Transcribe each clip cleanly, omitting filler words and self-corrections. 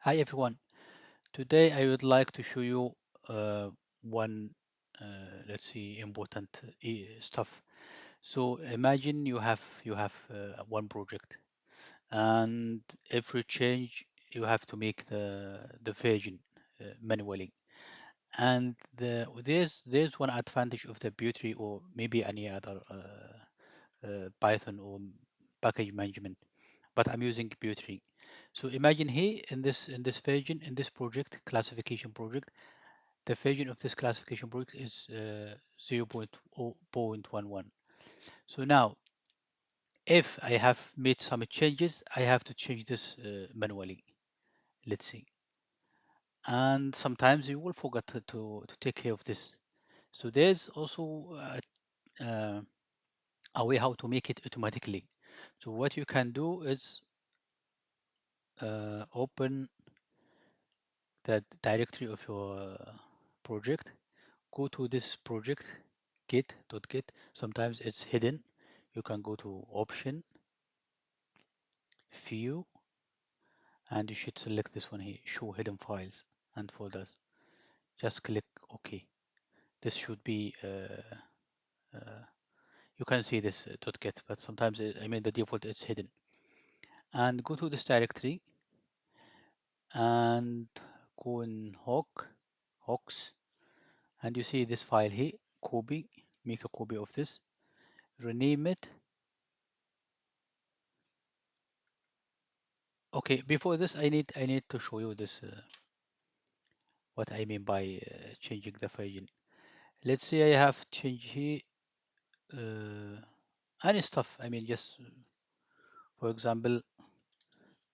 Hi everyone. Today I would like to show you uh, one, let's see, important stuff. So imagine you have one project, and every change you have to make the version manually. And there's one advantage of the Beauty or maybe any other Python or package management, but I'm using Beauty. So imagine here in this version in this project classification project, the version of this classification project is 0.0.11. So now, if I have made some changes, I have to change this manually. Let's see. And sometimes you will forget to take care of this. So there's also a way how to make it automatically. So what you can do is open the directory of your project, go to this project, git.git. Sometimes it's hidden. You can go to option, view, and you should select this one here, show hidden files and folders. Just click OK. This should be, you can see this .git, but sometimes I mean the default is hidden. And go to this directory and go in hawks, and you see this file here, copy, make a copy of this, rename it. Okay, before this, I need to show you this what I mean by changing the version. Let's say I have changed here any stuff. I mean, just for example,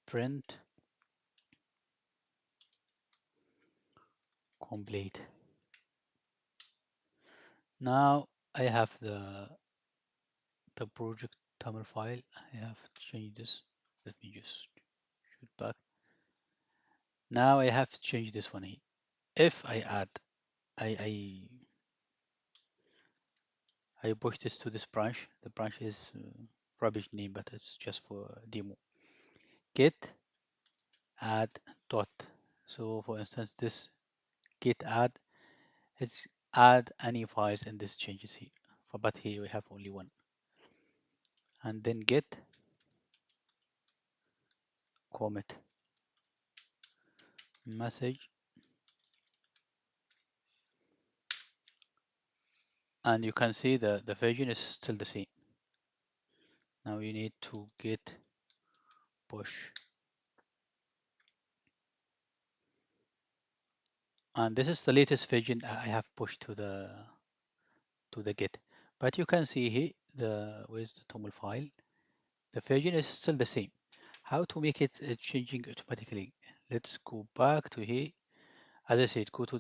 print complete. Now I have the project tamil file. I have changed this. Let me just shoot back. Now I have changed this one here. If I add, I push this to this branch. The branch is rubbish name, but it's just for demo. Git add dot. So for instance, this git add, it's add any files in this changes here. But here we have only one. And then git commit message, and you can see the version is still the same. Now you need to git push, and this is the latest version I have pushed to the git. But you can see here where's the toml file, the version is still the same. How to make it changing automatically? Let's go back to here. As I said, go to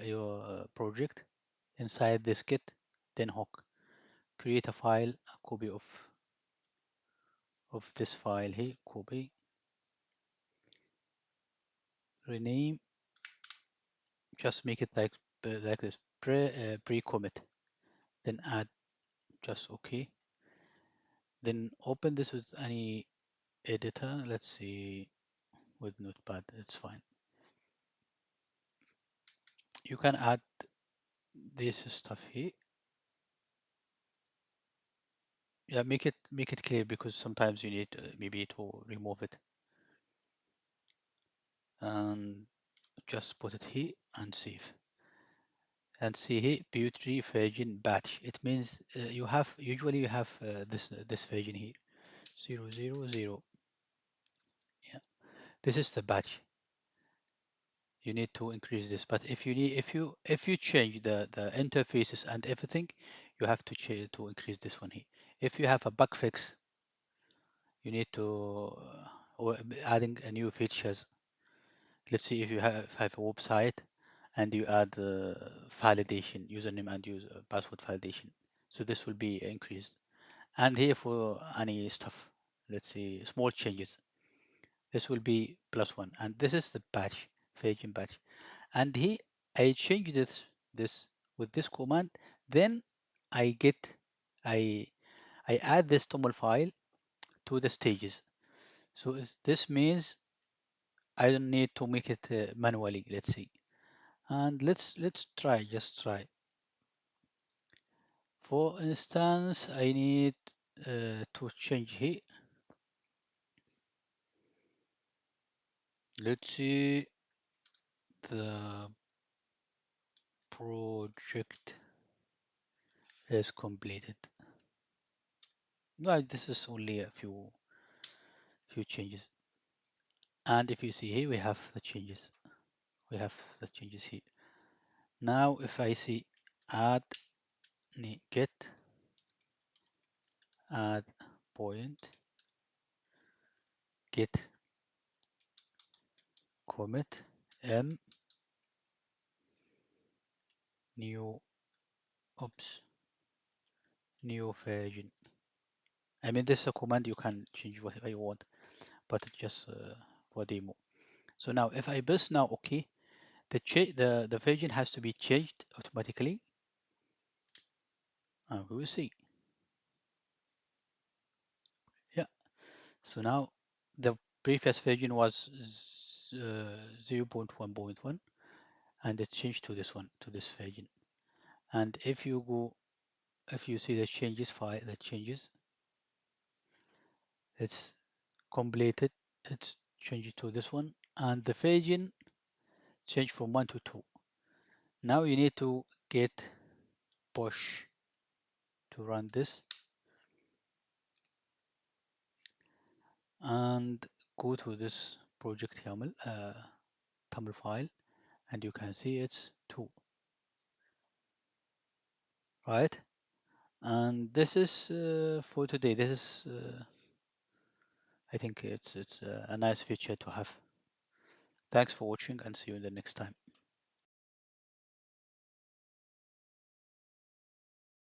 your project inside this git, then hook, create a file, a copy of this file here, copy, rename, just make it like this, pre-commit, then add, just okay. Then open this with any editor. Let's see, with Notepad, it's fine. You can add this stuff here. Yeah, make it clear because sometimes you need maybe to remove it, and just put it here and save. And see here, Beauty version batch. It means usually you have this version here, 000. Yeah, this is the batch. You need to increase this, but if you change the interfaces and everything, you have to increase this one here. If you have a bug fix, you need to or adding a new features. Let's see if you have a website and you add validation, username and password validation. So this will be increased. And here for any stuff, let's see, small changes, this will be +1. And this is the batch, version batch. And here I change this with this command. Then I get I I add this toml file to the stages. So this means I don't need to make it manually. Let's see, and let's try. Just try. For instance, I need to change here. Let's see the project is completed. No, this is only a few changes. And if you see here, we have the changes. We have the changes here. Now, if I see add get add point get commit m new oops new version. I mean, this is a command you can change whatever you want, but it's just for demo. So now, if I press now OK, the version has to be changed automatically. And we will see. Yeah. So now the previous version was 0.1.1, and it's changed to this one, to this version. And if you go, if you see the changes file, the changes, it's completed. It's changed to this one, and the version changed from 1 to 2. Now you need to get push to run this and go to this project YAML file, and you can see it's 2, right? And this is for today. This is I think it's a nice feature to have. Thanks for watching, and see you in the next time.